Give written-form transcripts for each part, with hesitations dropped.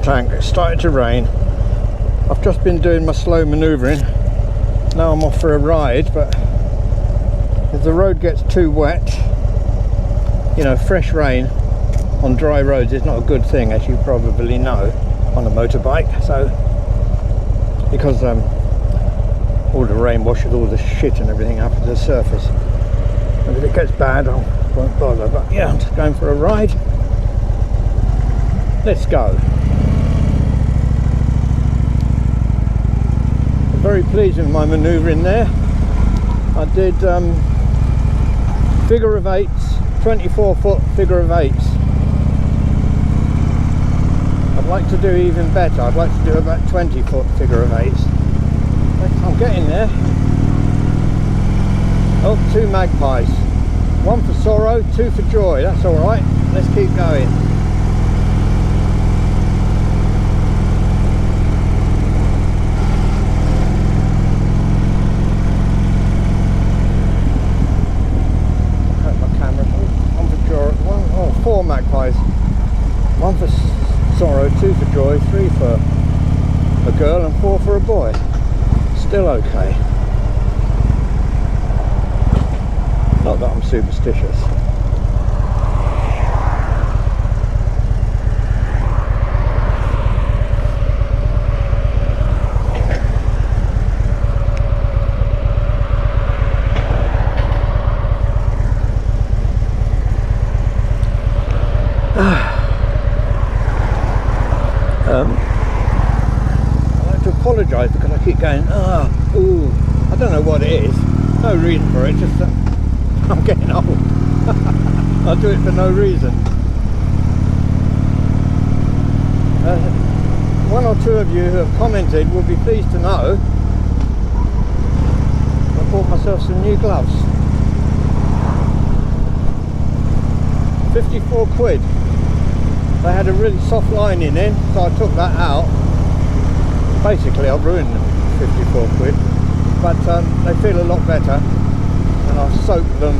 tank. It started to rain. I've just been doing my slow manoeuvring. Now I'm off for a ride, but if the road gets too wet, you know, fresh rain on dry roads is not a good thing, as you probably know, on a motorbike. So because all the rain washes all the shit and everything up to the surface, and if it gets bad I won't bother. But yeah, I'm just going for a ride. Let's go. I'm very pleased with my manoeuvring there. I did figure of eights, 24-foot figure of eights. I'd like to do even better. I'd like to do about 20-foot figure of eights. I'm getting there. Oh, 2 magpies. 1 for sorrow, 2 for joy. That's all right. Let's keep going. My camera. 1 for joy. 4 magpies. 1 for sorrow, 2 for joy, 3 for a girl, and 4 for a boy. Still okay. Not that I'm superstitious. I'd like to apologise because I keep going, ooh, I don't know what it is. No reason for it, just that I'm getting old. I'll do it for no reason. 1 or 2 of you who have commented will be pleased to know I bought myself some new gloves. 54 quid. They had a really soft lining in, so I took that out. Basically I've ruined them, 54 quid. But they feel a lot better. And I've soaked them,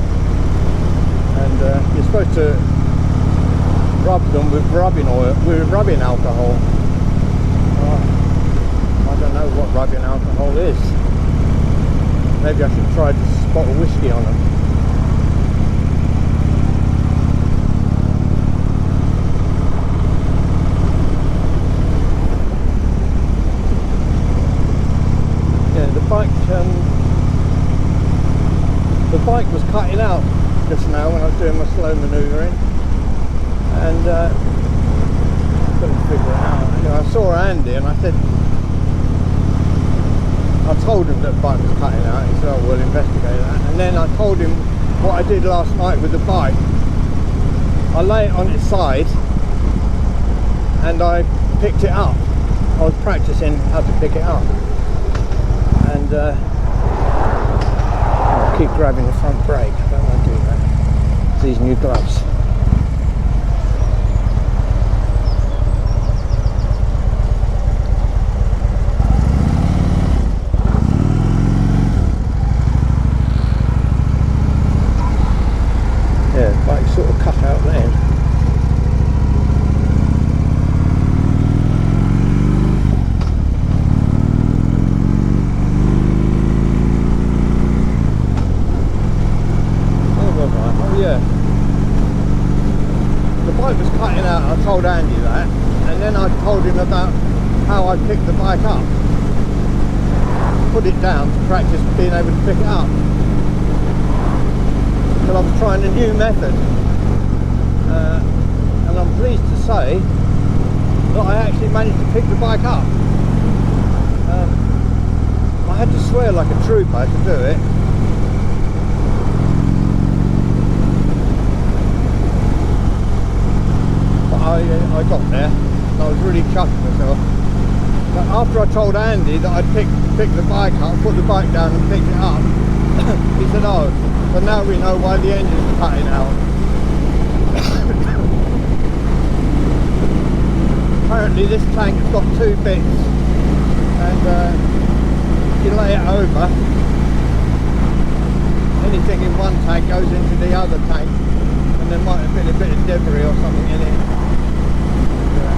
and you're supposed to rub them with rubbing oil, with rubbing alcohol. I don't know what rubbing alcohol is. Maybe I should try to spot a whiskey on them. Yeah, the bike was cutting out just now when I was doing my slow manoeuvring, and couldn't figure it out. Anyway, I saw Andy and I said, I told him that the bike was cutting out. He said, oh, we'll investigate that. And then I told him what I did last night with the bike. I lay it on its side and I picked it up. I was practicing how to pick it up, and keep grabbing the front brake. I don't want to do that. It's these new gloves. Yeah, the bike sort of cut out then. Yeah, the bike was cutting out. I told Andy that, and then I told him about how I picked the bike up, put it down to practice being able to pick it up, because I was trying a new method, and I'm pleased to say that I actually managed to pick the bike up. I had to swear like a trooper to do it. I got there and I was really chuffed myself. But after I told Andy that I'd picked the bike up, put the bike down and picked it up, he said, oh, so now we know why the engine's cutting out. Apparently this tank has got 2 bits, and if you lay it over, anything in one tank goes into the other tank, and there might have been a bit of debris or something in it.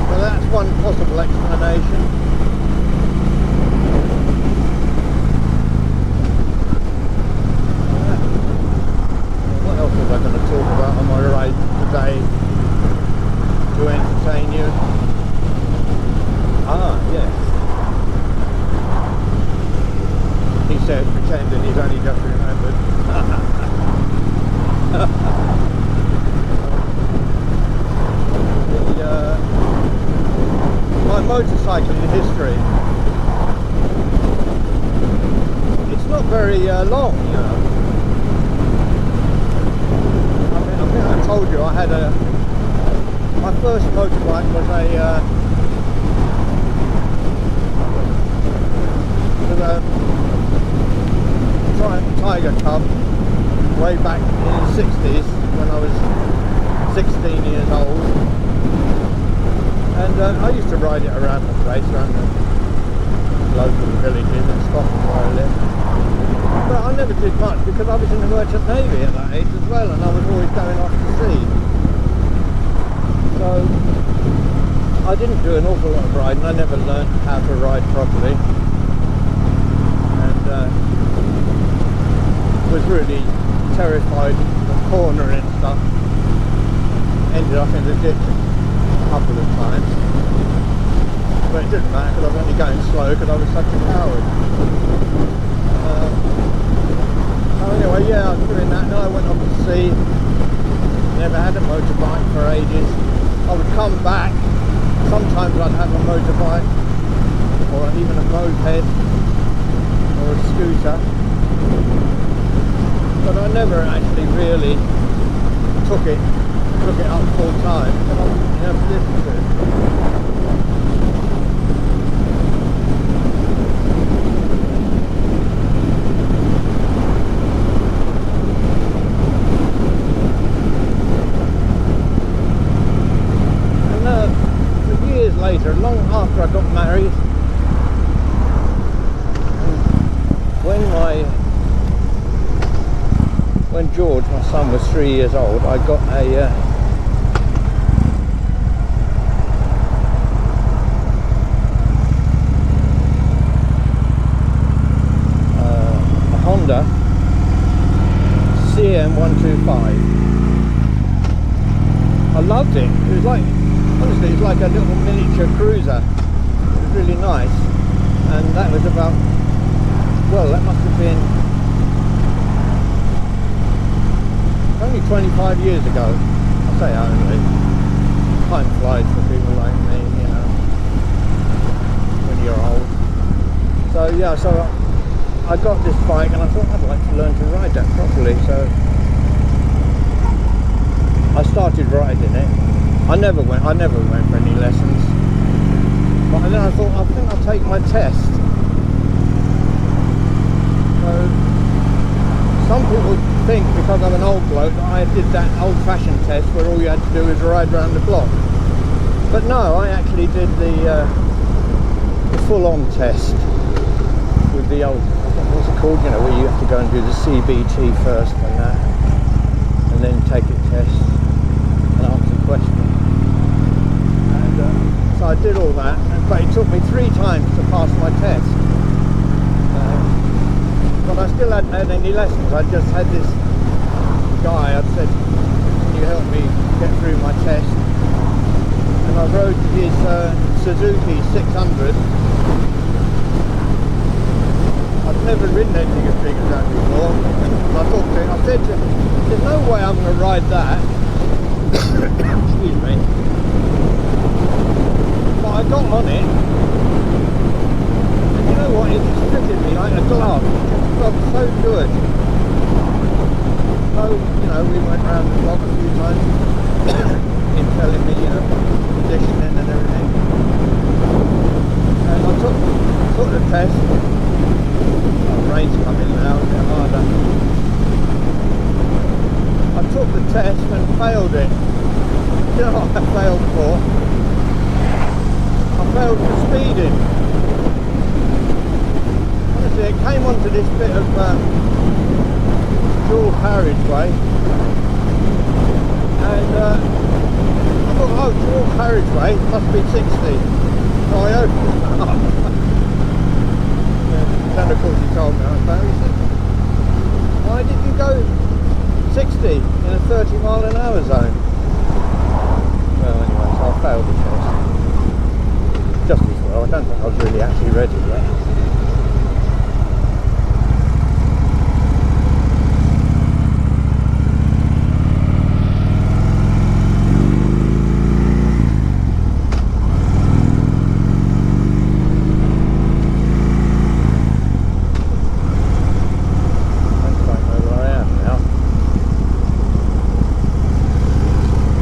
But that's one possible explanation. What else was I going to talk about on my ride today to entertain you? Ah, yes. He said, pretending he's only just remembered. My motorcycling history, it's not very long, you know. I think I told you I had my first motorbike was a Tiger Cub way back in the 60s when I was 16 years old. And I used to ride it around the place, around the local villages in Scotland where I lived. But I never did much because I was in the Merchant Navy at that age as well, and I was always going off to sea. So I didn't do an awful lot of riding. I never learned how to ride properly, and was really terrified of cornering and stuff. Ended up in the ditch couple of times, but it didn't matter because I was only going slow because I was such a coward. So anyway, yeah, I was doing that, and then I went off to sea. Never had a motorbike for ages. I would come back, sometimes I'd have a motorbike or even a moped or a scooter, but I never actually really took it up full time because I wasn't able to listen to it. And for years later, long after I got married, when George, my son, was 3 years old, I got a Honda CM125. I loved it. It was like, honestly, it was like a little miniature cruiser. It was really nice, and that was about, well, that must have been only 25 years ago. I say only. Time flies for people like me, you know, when you're old. So yeah, so I got this bike and I thought I'd like to learn to ride that properly, so I started riding it. I never went for any lessons, but then I thought, I think I'll take my test. So some people think because I'm an old bloke that I did that old-fashioned test where all you had to do was ride around the block, but no, I actually did the full-on test with the old, what's it called, you know, where you have to go and do the CBT first and that, and then take a test and answer questions. And so I did all that, but it took me 3 times to pass my test. But I still hadn't had any lessons. I just had this guy, I said, can you help me get through my test? And I rode his Suzuki 600. I've never ridden anything as big as that before. And I thought to him, I said to him, there's no way I'm going to ride that. Excuse me. But I got on it, and you know what, it just fitted me like a glove. It felt so good. So, you know, we went round the block a few times, him telling me, you know, conditioning and everything. And I took the test. Rain's coming now, a bit harder. I took the test and failed it. You know what I failed for? I failed for speeding. Honestly, it came onto this bit of dual carriageway, and I thought, oh, dual carriageway. carriageway, it must be 60. So I opened it up. Then of course he told me, he said, why did you go 60 in a 30-mile-an-hour zone? Well anyway, so I failed the test. Just as well, I don't think I was really actually ready yet.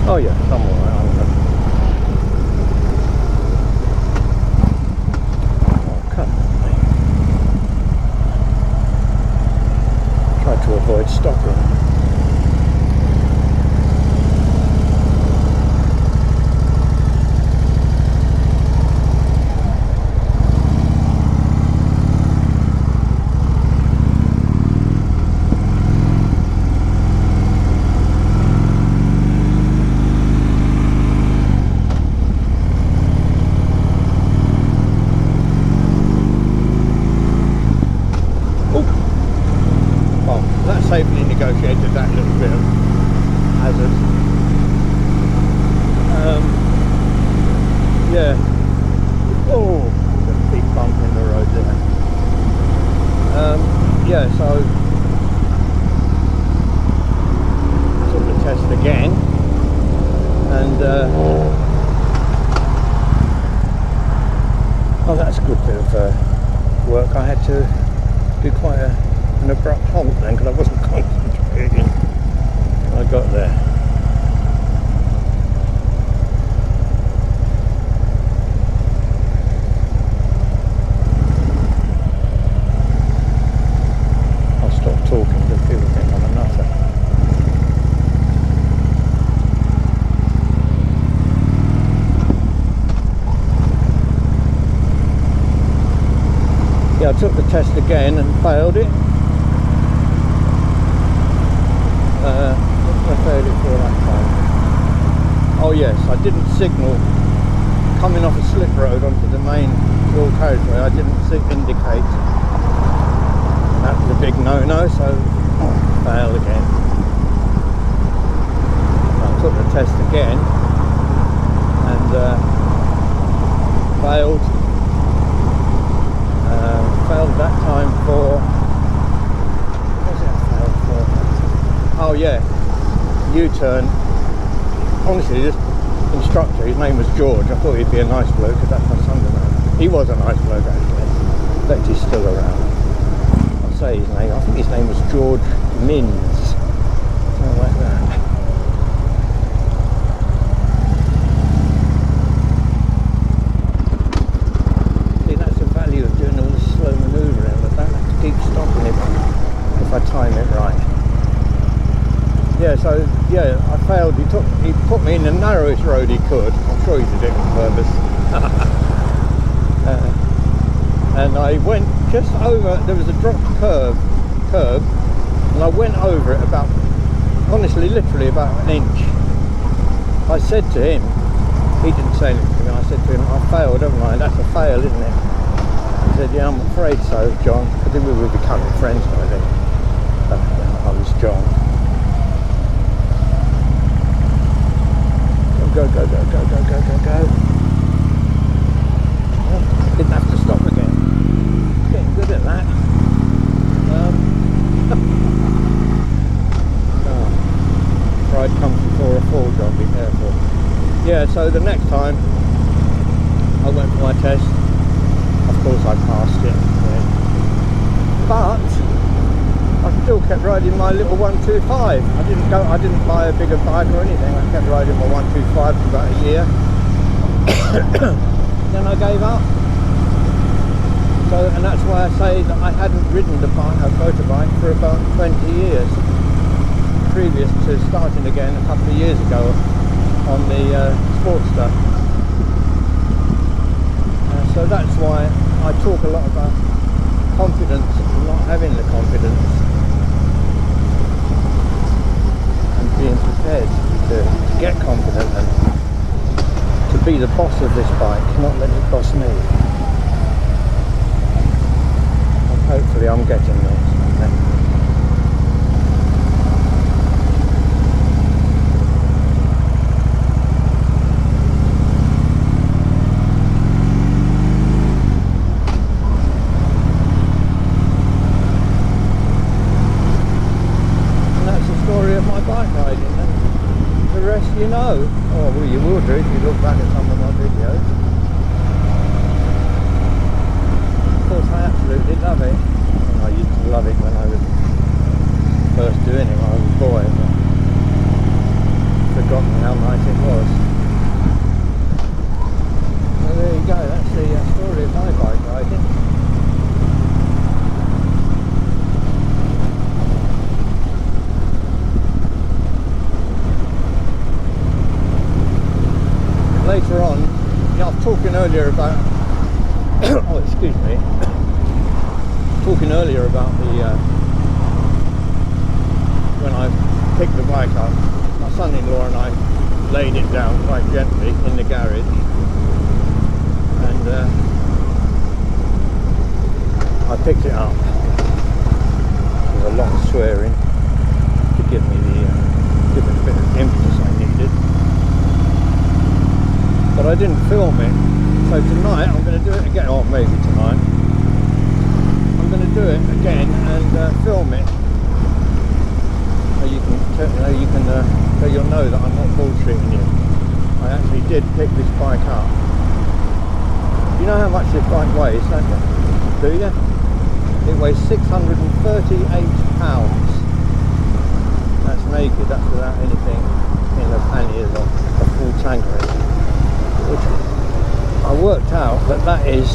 Oh yeah, somewhere around there. Oh, come on, mate. Try to avoid stopping. Safely negotiated that little bit of hazard. Yeah. Oh, there's a big bump in the road there. Yeah, so took the test again, and oh, that's a good bit of work. I had to do quite an abrupt halt then because I wasn't concentrating when I got there. I'll stop talking because people think I'm a nutter. Yeah, I took the test again and failed it. I failed it for that time. Oh yes, I didn't signal coming off a slip road onto the main dual carriageway. I didn't indicate. That was a big no-no, so failed again. I took the test again and failed. Failed that time for. Oh yeah, U-turn. Honestly, this instructor, his name was George. I thought he'd be a nice bloke because that's my son's name. He was a nice bloke actually. In fact, he's still around. I'll say his name. I think his name was George Minns. Something like that. See, that's the value of doing all this slow manoeuvring. I don't have to keep stopping if I time it right. Yeah, so yeah, I failed. He put me in the narrowest road he could. I'm sure he did it on purpose. And I went just over. There was a dropped curb, and I went over it about, honestly, literally about an inch. I said to him, he didn't say anything to me. I said to him, I failed, haven't I? That's a fail, isn't it? He said, yeah, I'm afraid so, John. I think we were becoming friends by then. I was John. Go, go, go, go, go, go, go, go. Well, didn't have to stop again. Getting good at that. Oh. Pride comes before a fall, John, be careful. Yeah, so the next time I went for my test, of course I passed it. Yeah. But I still kept riding my little 125. I didn't buy a bigger bike or anything. I kept riding my 125 for about a year. Then I gave up. So, and that's why I say that I hadn't ridden a motorbike for about 20 years, previous to starting again a couple of years ago on the Sportster. So that's why I talk a lot about confidence and not having the confidence. Being prepared to get confident and to be the boss of this bike, not let it boss me. And hopefully I'm getting there. You know, oh well, you will do if you look back at some of my videos. Of course, I absolutely love it. I used to love it when I was first doing it when I was a boy, but I've forgotten how nice it was. So there you go, that's the story of my bike riding. Later on, I was talking earlier about oh excuse me, talking earlier about the when I picked the bike up, my son-in-law and I laid it down quite gently in the garage, and I picked it up with a lot of swearing to give me a bit of impetus I needed. But I didn't film it, so tonight I'm going to do it again, or maybe tonight I'm going to do it again and film it, so so you'll know that I'm not bullshitting you. I actually did pick this bike up. You know how much this bike weighs, don't you? Do you? It weighs 638 pounds. That's naked, that's without anything in the panniers or a full tanker. Which I worked out that is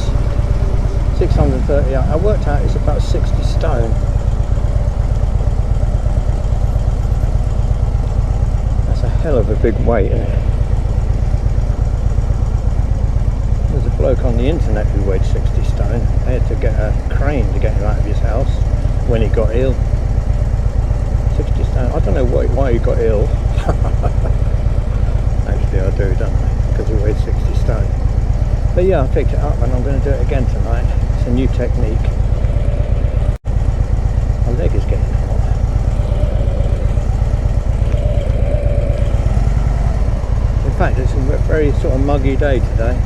638. I worked out it's about 60 stone. That's a hell of a big weight, isn't it? There's a bloke on the internet who weighed 60 stone. They had to get a crane to get him out of his house when he got ill. 60 stone. I don't know why he got ill. Actually I do, don't I? Because he weighed 60 stone. But yeah, I picked it up and I'm going to do it again tonight. It's a new technique. My leg is getting hot. In fact, it's a very sort of muggy day today.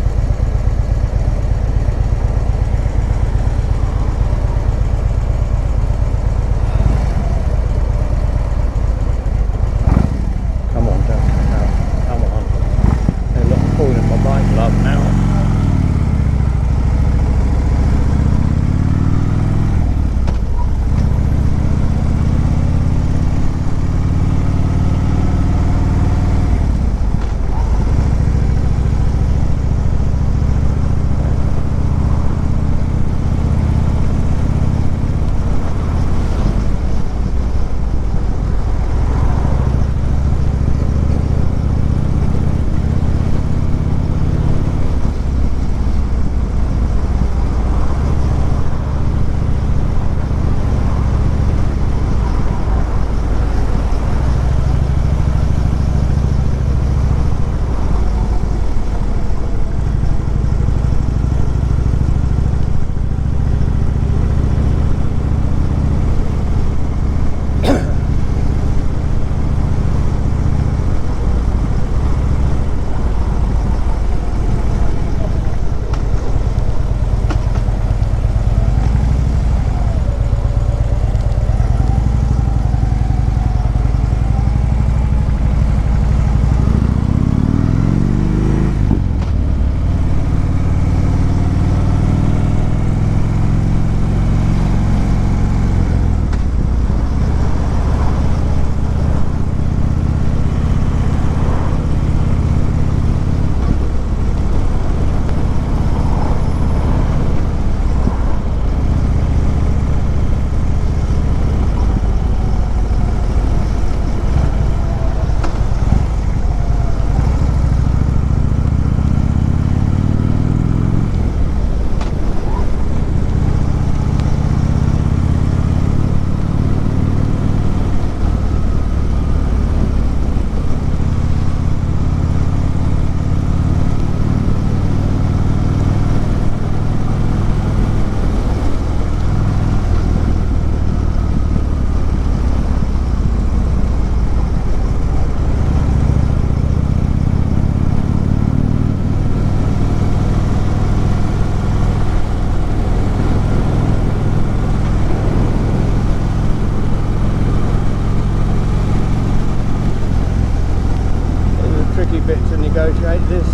tricky bit to negotiate this.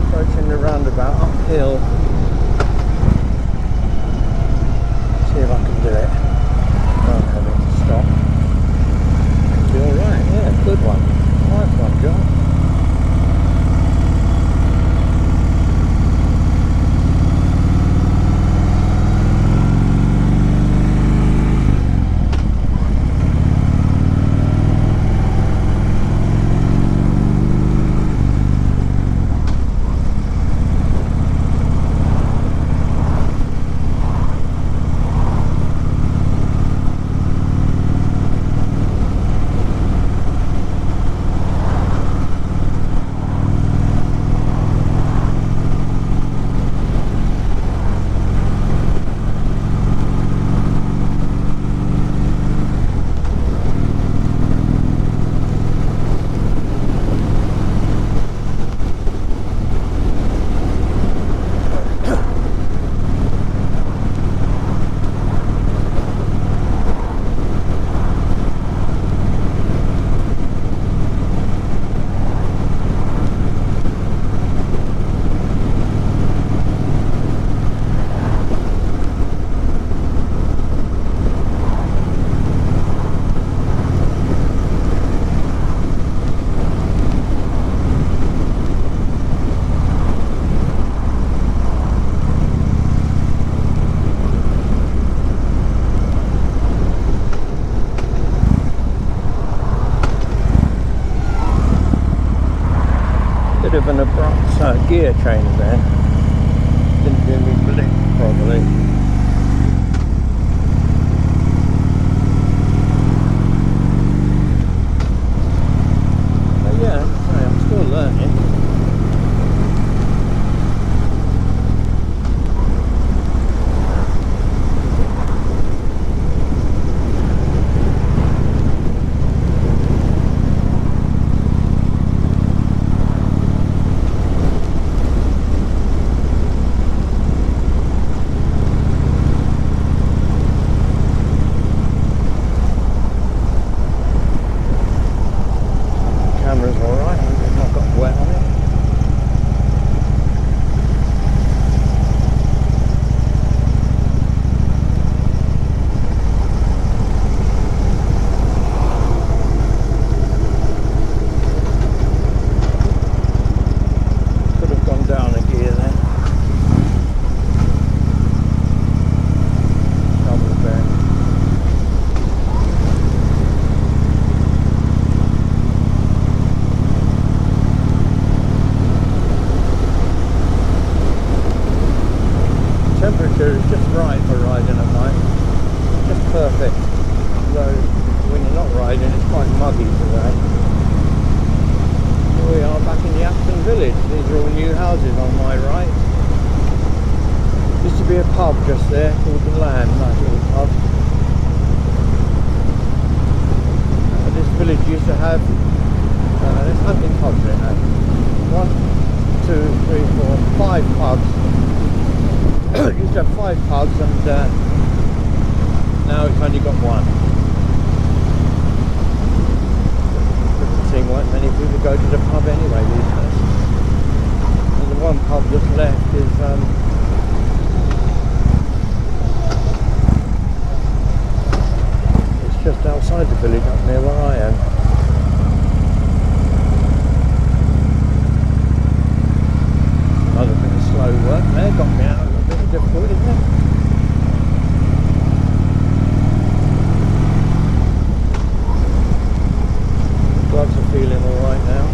Approaching the roundabout uphill. See if I can do it. Don't have it to stop. Be alright, yeah, good one. Nice one, John. Bit of an abrupt gear change there. Didn't do me blink properly. But yeah, I'm still learning. Temperature is just right for riding at night, just perfect. Although when you're not riding, it's quite muggy today. Here we are back in the Acton village. These are all new houses on my right. Used to be a pub just there called the Lamb, nice little pub. This village used to have, there's how many pubs it had? 1, 2, 3, 4, 5 pubs. Used to have 5 pubs, and now it's only got one. Doesn't seem like many people go to the pub anyway these days. And the one pub that's left is it's just outside the village up near where I am. Another bit of slow work there, got me out. Difficult, isn't it? Gloves are feeling alright now.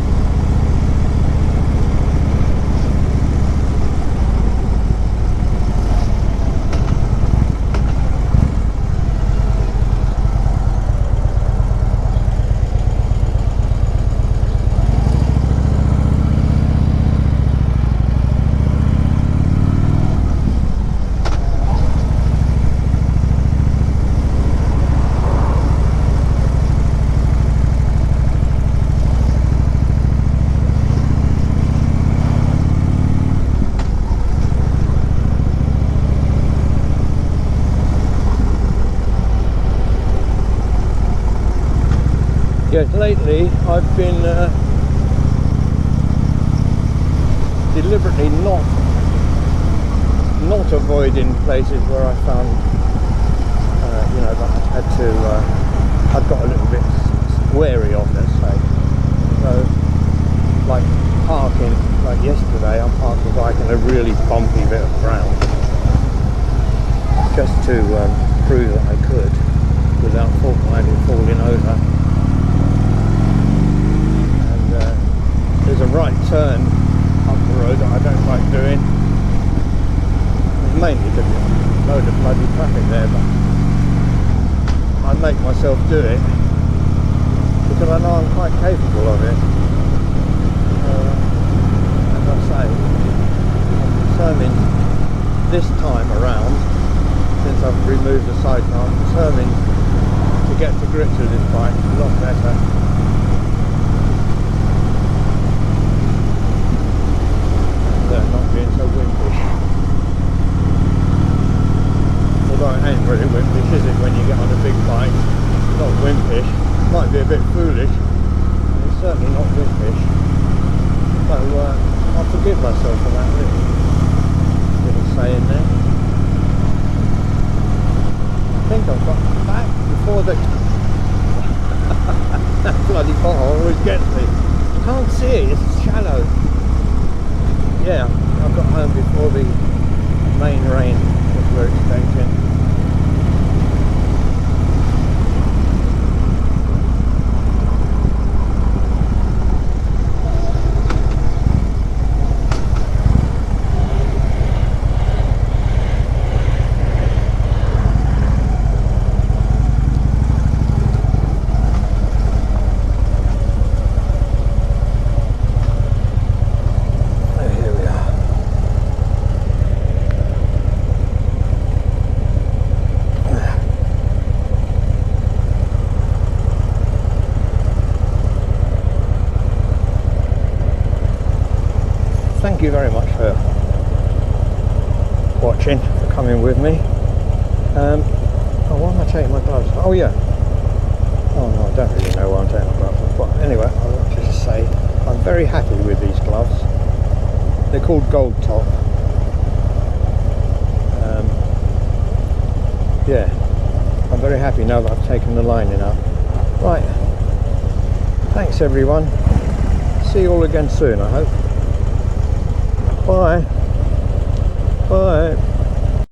Yes, lately I've been to avoid in places where I found, you know, that I had to, I've got a little bit wary of, let's say. So, like parking, like yesterday, I parked the bike in a really bumpy bit of ground, just to prove that I could, without fault finding falling over. And there's a right turn up the road that I don't like doing. It's mainly because there's a load of bloody traffic there, but I make myself do it because I know I'm quite capable of it. As I say, I'm determined this time around, since I've removed the sidecar, I'm determined to get to grips with this bike a lot better. And not being so wimpish. Although it ain't really wimpish, is it, when you get on a big bike? It's not wimpish. It might be a bit foolish, but it's certainly not wimpish. So I'll forgive myself for that little saying there. I think I've got back before the that bloody pothole always gets me. I can't see it, it's shallow. Yeah, I've got home before the main rain that we're expecting. Thank you very much for watching, for coming with me. Oh, why am I taking my gloves off? Oh yeah. Oh no, I don't really know why I'm taking my gloves off. But anyway, I want to just say I'm very happy with these gloves. They're called Gold Top. Yeah, I'm very happy now that I've taken the lining up. Right. Thanks everyone. See you all again soon, I hope. Bye. Bye.